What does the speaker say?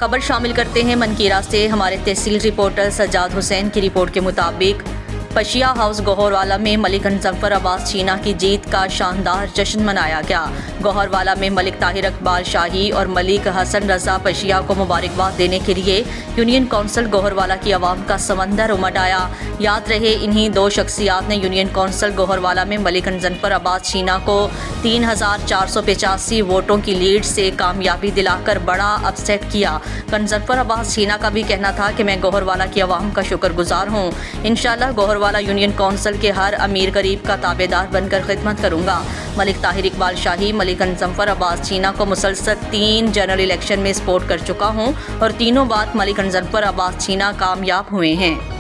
खबर शामिल करते हैं मनकीरा से। हमारे तहसील रिपोर्टर सज्जाद हुसैन की रिपोर्ट के मुताबिक पशिया हाउस गौहरवाला में मलिक मुजफ्फर अब्बास चीना की जीत का शानदार जश्न मनाया गया। गौहरवाला में मलिक ताहिर इकबाल शाही और मलिक हसन रजा पशिया को मुबारकबाद देने के लिए यूनियन कौंसिल गौहरवाला की आवाम का समंदर उमड़ आया। याद रहे, इन्हीं दो शख्सियात ने यूनियन कौंसिल गौहरवाला में मलिक मुजफ्फर अब्बास चीना को 3485 वोटों की लीड से कामयाबी दिलाकर बड़ा अपसेट किया। मुजफ्फर अब्बास चीना का भी कहना था कि मैं गौहरवाला की आवाम का शुक्रगुजार हूँ। इंशाअल्लाह गौहरवाला यूनियन कौंसिल के हर अमीर गरीब का ताबेदार बनकर खिदमत करूंगा। मलिक ताहिर इकबाल शाही मलिक मुजफ्फर अब्बास चीना को मुसलसल 3 जनरल इलेक्शन में सपोर्ट कर चुका हूं और तीनों बार मलिक मुजफ्फर अब्बास चीना कामयाब हुए हैं।